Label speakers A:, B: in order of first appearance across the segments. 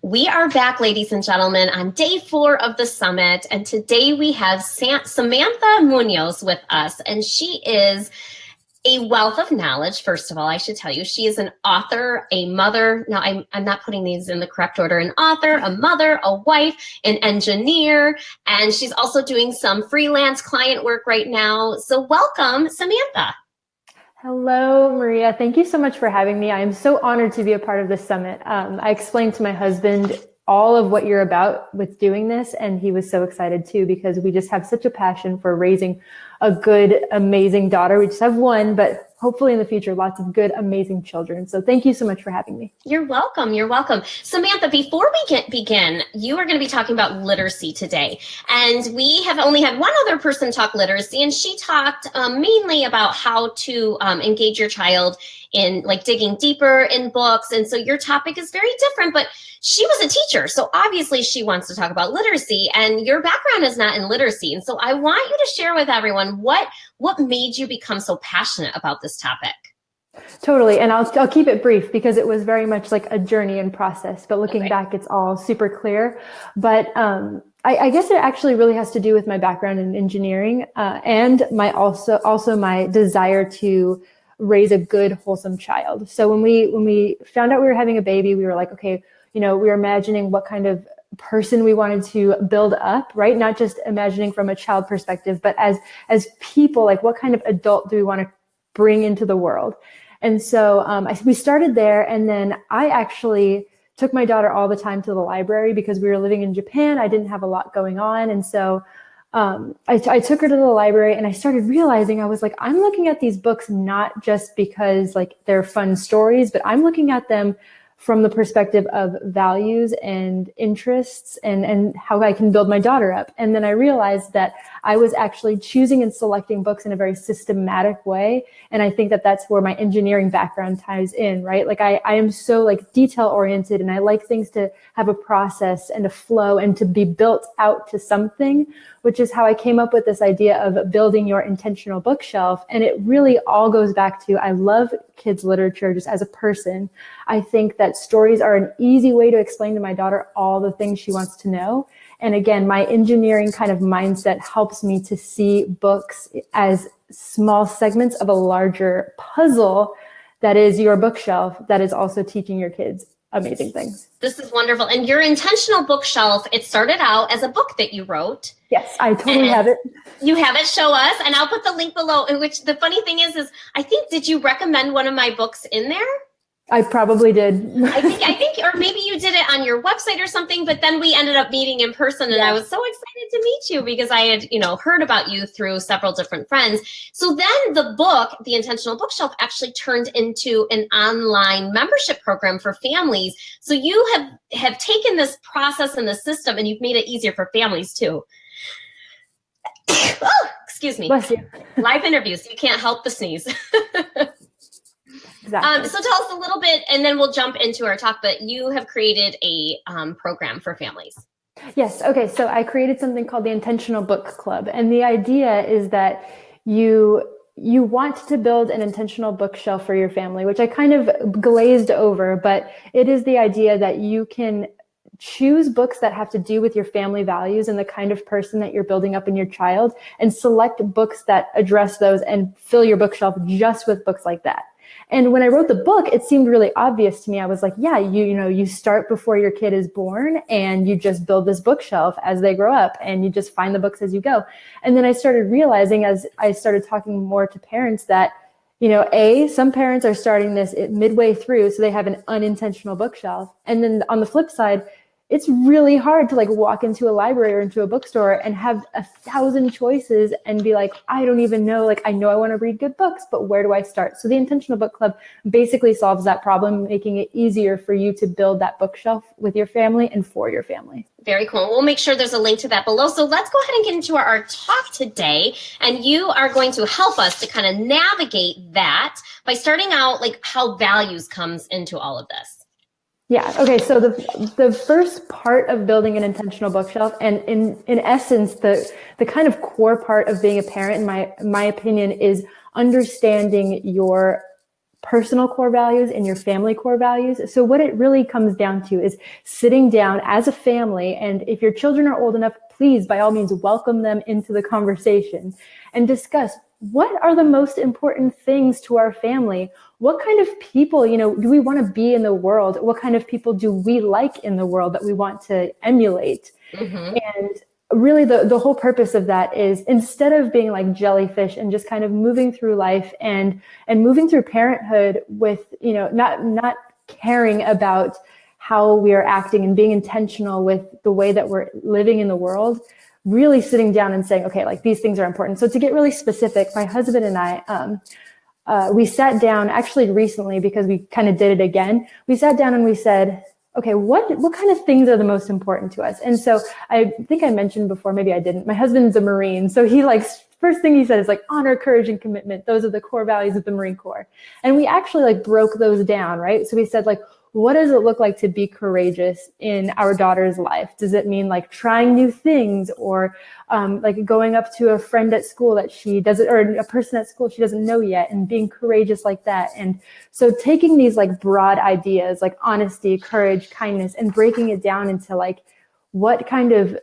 A: We are back, ladies and gentlemen, on day 4 of the summit. And today we have Samantha Munoz with us. And she is a wealth of knowledge. First of all, I should tell you, she is an author, a mother. Now, I'm not putting these in the correct order. An author, a mother, a wife, an engineer. And she's also doing some freelance client work right now. So welcome, Samantha.
B: Hello, Maria. Thank you so much for having me. I am so honored to be a part of this summit. I explained to my husband all of what you're about with doing this, and he was so excited too, because we just have such a passion for raising a good, amazing daughter. We just have one, but hopefully in the future, lots of good, amazing children. So thank you so much for having me.
A: You're welcome. You're welcome. Samantha, before we begin, you are going to be talking about literacy today. And we have only had one other person talk literacy, and she talked mainly about how to engage your child in like digging deeper in books. And so your topic is very different, but she was a teacher. So obviously she wants to talk about literacy, and your background is not in literacy. And so I want you to share with everyone what made you become so passionate about this topic.
B: Totally. And I'll keep it brief because it was very much like a journey and process, but looking back, it's all super clear. But I guess it actually really has to do with my background in engineering and my also my desire to raise a good, wholesome child. So when we found out we were having a baby, we were like, okay, we were imagining what kind of person we wanted to build up, right? Not just imagining from a child perspective, but as people, like what kind of adult do we want to bring into the world? And so we started there, and then I actually took my daughter all the time to the library because we were living in Japan. I didn't have a lot going on. And so I took her to the library, and I started realizing, I was like, I'm looking at these books not just because like they're fun stories, but I'm looking at them from the perspective of values and interests and how I can build my daughter up. And then I realized that I was actually choosing and selecting books in a very systematic way. And I think that that's where my engineering background ties in, right? Like I am so like detail oriented, and I like things to have a process and a flow and to be built out to something, which is how I came up with this idea of building your intentional bookshelf. And it really all goes back to, I love kids literature just as a person. I think that stories are an easy way to explain to my daughter all the things she wants to know. And again, my engineering kind of mindset helps me to see books as small segments of a larger puzzle that is your bookshelf, that is also teaching your kids amazing things.
A: This is wonderful. And your intentional bookshelf, it started out as a book that you wrote.
B: Yes, I totally have it.
A: You have it. Show us. And I'll put the link below, which the funny thing is I think, did you recommend one of my books in there?
B: I probably did.
A: I think, or maybe you did it on your website or something, but then we ended up meeting in person, and I was so excited to meet you because I had, heard about you through several different friends. So then the book, The Intentional Bookshelf, actually turned into an online membership program for families. So you have taken this process and the system, and you've made it easier for families too. Oh, excuse me.
B: Bless you.
A: Live interviews. You can't help the sneeze.
B: Exactly.
A: So tell us a little bit, and then we'll jump into our talk, but you have created a program for families.
B: Yes. Okay. So I created something called the Intentional Book Club. And the idea is that you want to build an intentional bookshelf for your family, which I kind of glazed over, but it is the idea that you can choose books that have to do with your family values and the kind of person that you're building up in your child, and select books that address those and fill your bookshelf just with books like that. And when I wrote the book, it seemed really obvious to me. I was like, yeah, you start before your kid is born, and you just build this bookshelf as they grow up, and you just find the books as you go. And then I started realizing, as I started talking more to parents, that, some parents are starting this midway through, so they have an unintentional bookshelf. And then on the flip side, it's really hard to like walk into a library or into a bookstore and have 1,000 choices and be like, I don't even know, like, I know I want to read good books, but where do I start? So the Intentional Book Club basically solves that problem, making it easier for you to build that bookshelf with your family and for your family.
A: Very cool. We'll make sure there's a link to that below. So let's go ahead and get into our talk today. And you are going to help us to kind of navigate that by starting out like how values comes into all of this.
B: Yeah. Okay. So the first part of building an intentional bookshelf, and in essence, the kind of core part of being a parent, in my opinion, is understanding your personal core values and your family core values. So what it really comes down to is sitting down as a family. And if your children are old enough, please, by all means, welcome them into the conversation and discuss what are the most important things to our family? What kind of people, do we want to be in the world? What kind of people do we like in the world that we want to emulate?
A: Mm-hmm.
B: And really the whole purpose of that is, instead of being like jellyfish and just kind of moving through life and moving through parenthood with, not caring about how we are acting and being intentional with the way that we're living in the world, really sitting down and saying, okay, like these things are important. So to get really specific, my husband and I, we sat down actually recently, because we kind of did it again. We sat down and we said, okay, what kind of things are the most important to us? And so I think I mentioned before, maybe I didn't, my husband's a Marine. So he first thing he said is like honor, courage, and commitment. Those are the core values of the Marine Corps. And we actually broke those down, right? So we said what does it look like to be courageous in our daughter's life? Does it mean trying new things, or going up to a friend at school that she doesn't, or a person at school she doesn't know yet, and being courageous like that? And so taking these broad ideas like honesty, courage, kindness, and breaking it down into what kind of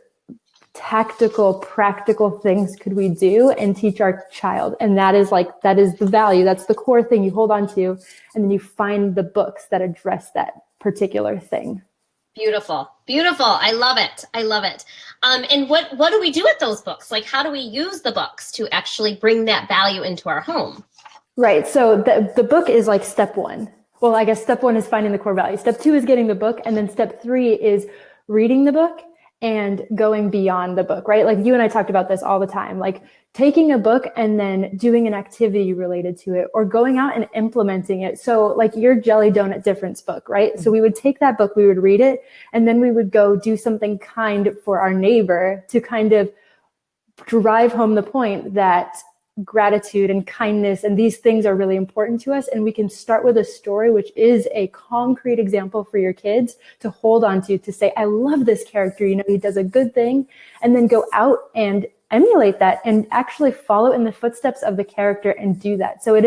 B: tactical, practical things could we do and teach our child? And that is the value. That's the core thing you hold on to. And then you find the books that address that particular thing.
A: Beautiful. Beautiful. I love it. I love it. And what do we do with those books? How do we use the books to actually bring that value into our home?
B: Right. So the book is step one. Well, I guess step one is finding the core value. Step two is getting the book. And then step three is reading the book and going beyond the book, right? You and I talked about this all the time, taking a book and then doing an activity related to it, or going out and implementing it. So your jelly donut difference book, right? Mm-hmm. So we would take that book, we would read it, and then we would go do something kind for our neighbor to kind of drive home the point that gratitude and kindness and these things are really important to us. And we can start with a story, which is a concrete example for your kids to hold on to say, I love this character, he does a good thing, and then go out and emulate that and actually follow in the footsteps of the character and do that. So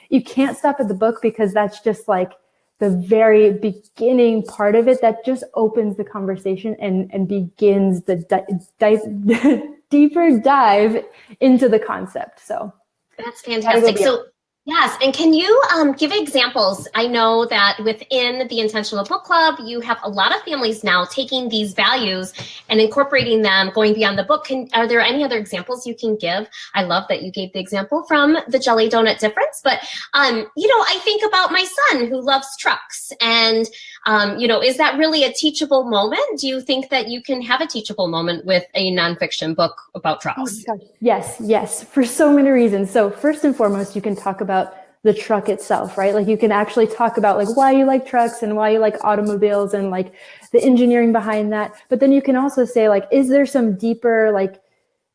B: you can't stop at the book, because that's just the very beginning part of it that just opens the conversation and begins the deeper dive into the concept. So
A: that's fantastic. So yes. And can you give examples? I know that within the Intentional Book Club, you have a lot of families now taking these values and incorporating them, going beyond the book. Are there any other examples you can give? I love that you gave the example from the jelly donut difference, but I think about my son who loves trucks, and is that really a teachable moment? Do you think that you can have a teachable moment with a nonfiction book about trucks?
B: Oh, yes, for so many reasons. So first and foremost, you can talk about the truck itself, right? You can actually talk about why you like trucks and why you like automobiles and the engineering behind that. But then you can also say is there some deeper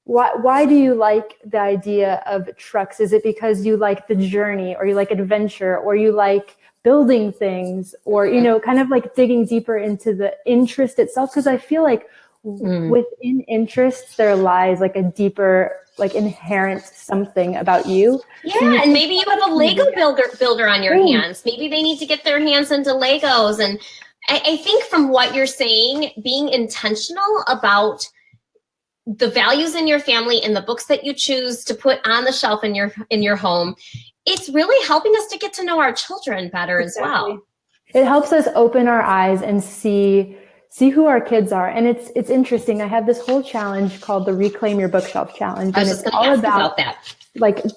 B: why do you like the idea of trucks? Is it because you like the journey, or you like adventure, or you like building things, or kind of digging deeper into the interest itself? Because I feel within interests there lies a deeper inherent something about you.
A: Yeah, and maybe you have a Lego builder on your hands. Maybe they need to get their hands into Legos. And I think from what you're saying, being intentional about the values in your family and the books that you choose to put on the shelf in your home, it's really helping us to get to know our children better as well.
B: It helps us open our eyes and see who our kids are. And it's interesting. I have this whole challenge called the Reclaim Your Bookshelf Challenge. And it's all about that.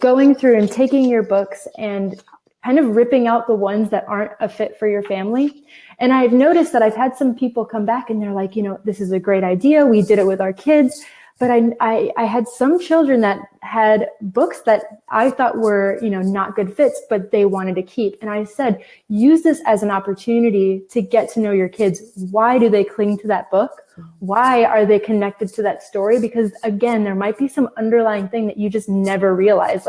B: Going through and taking your books and kind of ripping out the ones that aren't a fit for your family. And I've noticed that I've had some people come back and they're like, this is a great idea. We did it with our kids. But I had some children that had books that I thought were, not good fits, but they wanted to keep. And I said, use this as an opportunity to get to know your kids. Why do they cling to that book? Why are they connected to that story? Because again, there might be some underlying thing that you just never realized.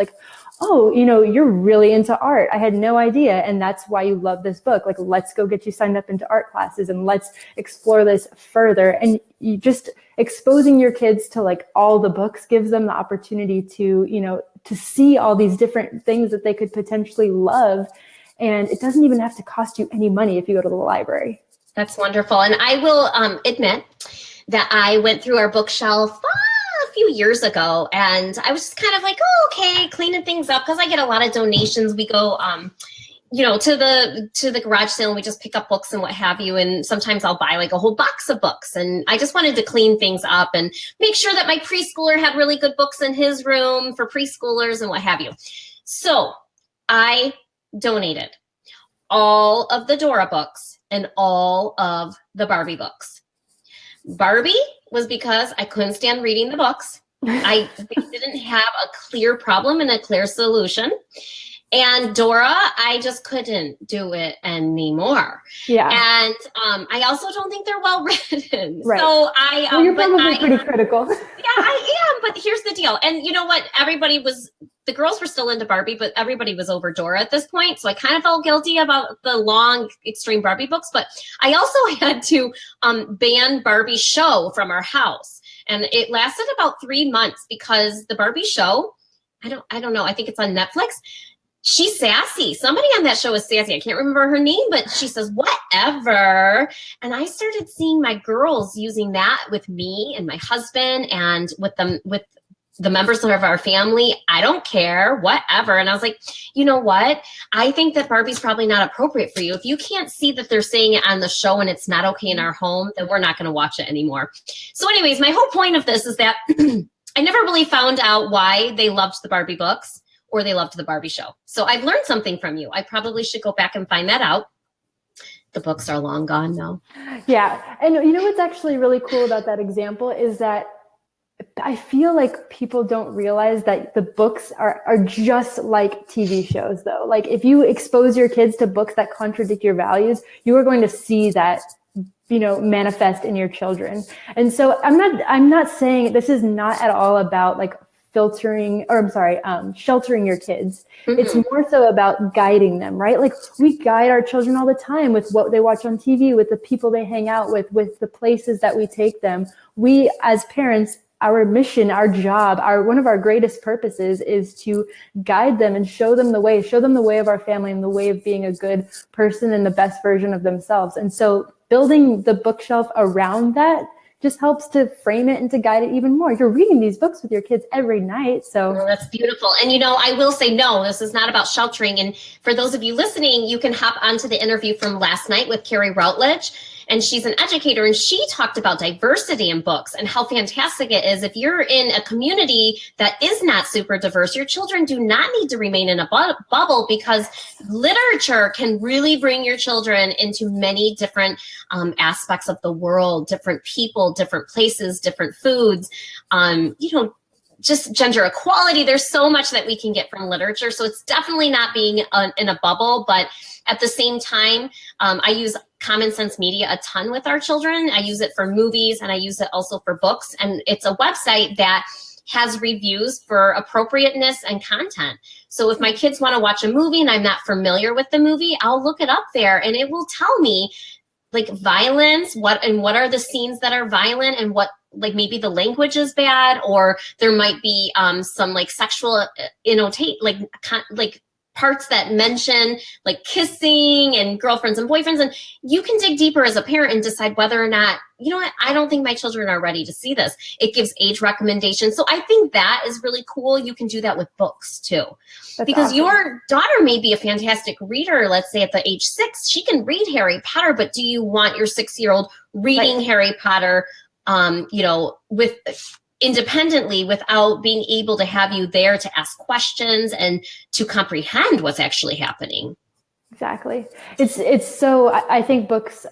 B: Oh, you're really into art. I had no idea. And that's why you love this book. Let's go get you signed up into art classes and let's explore this further. And you just exposing your kids to all the books gives them the opportunity to, to see all these different things that they could potentially love. And it doesn't even have to cost you any money if you go to the library.
A: That's wonderful. And I will admit that I went through our bookshelf a few years ago, and I was just kind of like, oh, okay, cleaning things up, because I get a lot of donations. We go to the garage sale, and we just pick up books and what have you. And sometimes I'll buy like a whole box of books, and I just wanted to clean things up and make sure that my preschooler had really good books in his room for preschoolers and what have you. So I donated all of the Dora books and all of the Barbie books. Barbie was because I couldn't stand reading the books. I didn't have a clear problem and a clear solution. And Dora, I just couldn't do it anymore. Yeah. And I also don't think they're well written.
B: Right.
A: So
B: you're probably pretty critical.
A: Yeah, I am. But here's the deal. And you know what? The girls were still into Barbie, but everybody was over Dora at this point. So I kind of felt guilty about the long, extreme Barbie books. But I also had to ban Barbie show from our house. And it lasted about 3 months because the Barbie show, I don't know, I think it's on Netflix. She's sassy. Somebody on that show is sassy. I can't remember her name, but she says, whatever. And I started seeing my girls using that with me and my husband and with the members of our family. I don't care, whatever. And I was like, you know what? I think that Barbie's probably not appropriate for you. If you can't see that they're saying it on the show and it's not okay in our home, then we're not going to watch it anymore. So anyways, my whole point of this is that I never really found out why they loved the Barbie books or they loved the Barbie show. So I've learned something from you. I probably should go back and find that out. The books are long gone now.
B: Yeah. And you know what's actually really cool about that example is that I feel like people don't realize that the books are just like TV shows, though. Like if you expose your kids to books that contradict your values, you are going to see that, manifest in your children. And so I'm not saying this is not at all about like sheltering your kids. Mm-hmm. It's more so about guiding them, right? Like we guide our children all the time with what they watch on TV, with the people they hang out with the places that we take them. We as parents, our mission, our job, one of our greatest purposes is to guide them and show them the way of our family and the way of being a good person and the best version of themselves. And so building the bookshelf around that just helps to frame it and to guide it even more. You're reading these books with your kids every night. So
A: that's beautiful. And, I will say, no, this is not about sheltering. And for those of you listening, you can hop onto the interview from last night with Carrie Routledge. And she's an educator, and she talked about diversity in books and how fantastic it is. If you're in a community that is not super diverse, your children do not need to remain in a bubble, because literature can really bring your children into many different aspects of the world, different people, different places, different foods, just gender equality. There's so much that we can get from literature. So it's definitely not being in a bubble, but at the same time, I use Common Sense Media a ton with our children. I use it for movies, and I use it also for books. And it's a website that has reviews for appropriateness and content. So if my kids want to watch a movie and I'm not familiar with the movie, I'll look it up there, and it will tell me like violence, what are the scenes that are violent, and what, like maybe the language is bad, or there might be some like sexual like parts that mention like kissing and girlfriends and boyfriends. And you can dig deeper as a parent and decide whether or not, I don't think my children are ready to see this. It gives age recommendations. So I think that is really cool. You can do that with books too. That's because awesome. Your daughter may be a fantastic reader. Let's say at the age 6, she can read Harry Potter, but do you want your 6-year-old reading Harry Potter, independently without being able to have you there to ask questions and to comprehend what's actually happening?
B: Exactly. It's so, I think books,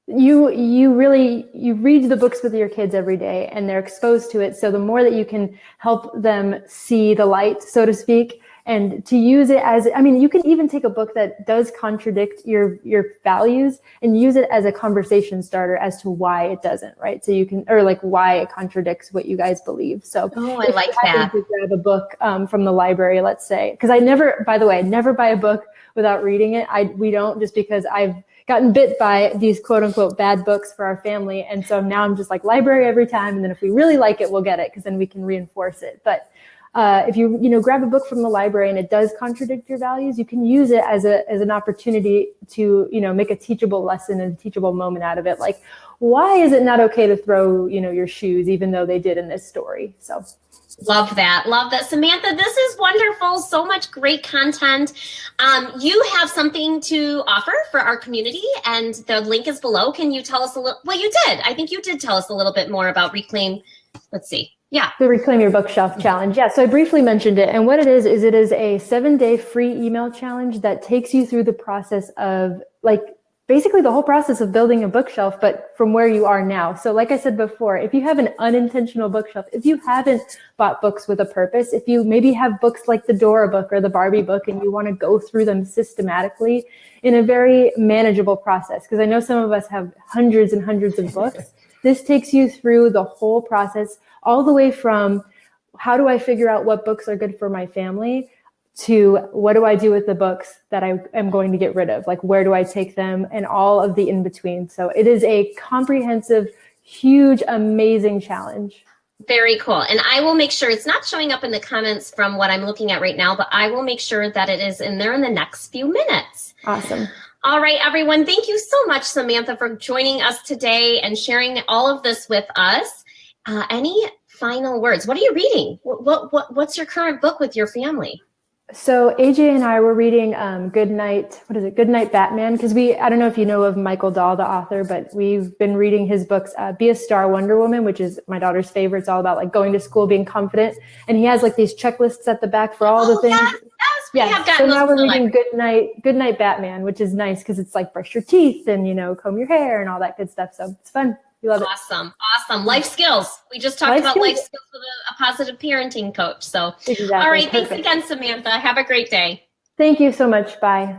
B: you read the books with your kids every day, and they're exposed to it. So the more that you can help them see the light, so to speak, and to use it as, you can even take a book that does contradict your values and use it as a conversation starter as to why it doesn't, right? So you can, or like why it contradicts what you guys believe. So
A: I like that.
B: To grab a book from the library, let's say, because I never buy a book without reading it. We don't, just because I've gotten bit by these quote unquote bad books for our family. And so now I'm just like library every time. And then if we really like it, we'll get it, because then we can reinforce it. But if you grab a book from the library and it does contradict your values, you can use it as an opportunity to make a teachable lesson and a teachable moment out of it. Like, why is it not okay to throw your shoes even though they did in this story? So
A: love that. Samantha, this is wonderful. So much great content. You have something to offer for our community, and the link is below. Can you tell us a little? Well, you did. I think you did tell us a little bit more about Reclaim. Let's see. Yeah. The
B: Reclaim Your Bookshelf Challenge. Yeah, so I briefly mentioned it. And what it is it is a 7-day free email challenge that takes you through the process of basically the whole process of building a bookshelf, but from where you are now. So like I said before, if you have an unintentional bookshelf, if you haven't bought books with a purpose, if you maybe have books like the Dora book or the Barbie book and you want to go through them systematically in a very manageable process, because I know some of us have hundreds and hundreds of books. This takes you through the whole process, all the way from how do I figure out what books are good for my family to what do I do with the books that I am going to get rid of? Like, where do I take them, and all of the in between. So it is a comprehensive, huge, amazing challenge.
A: Very cool. And I will make sure it's not showing up in the comments from what I'm looking at right now, but I will make sure that it is in there in the next few minutes.
B: Awesome.
A: All right, everyone. Thank you so much, Samantha, for joining us today and sharing all of this with us. Any final words? What are you reading? What's your current book with your family?
B: So AJ and I were reading Good Night Batman, because I don't know if you know of Michael Dahl, the author, but we've been reading his books, Be a Star, Wonder Woman, which is my daughter's favorite. It's all about going to school, being confident. And he has these checklists at the back for all the things. Yes. So now we're reading Good Night Batman, which is nice because it's brush your teeth and, comb your hair and all that good stuff. So it's fun. We love it.
A: Awesome. Life skills. We just talked about life skills with a positive parenting coach. So,
B: exactly.
A: All right.
B: Perfect.
A: Thanks again, Samantha. Have a great day.
B: Thank you so much. Bye.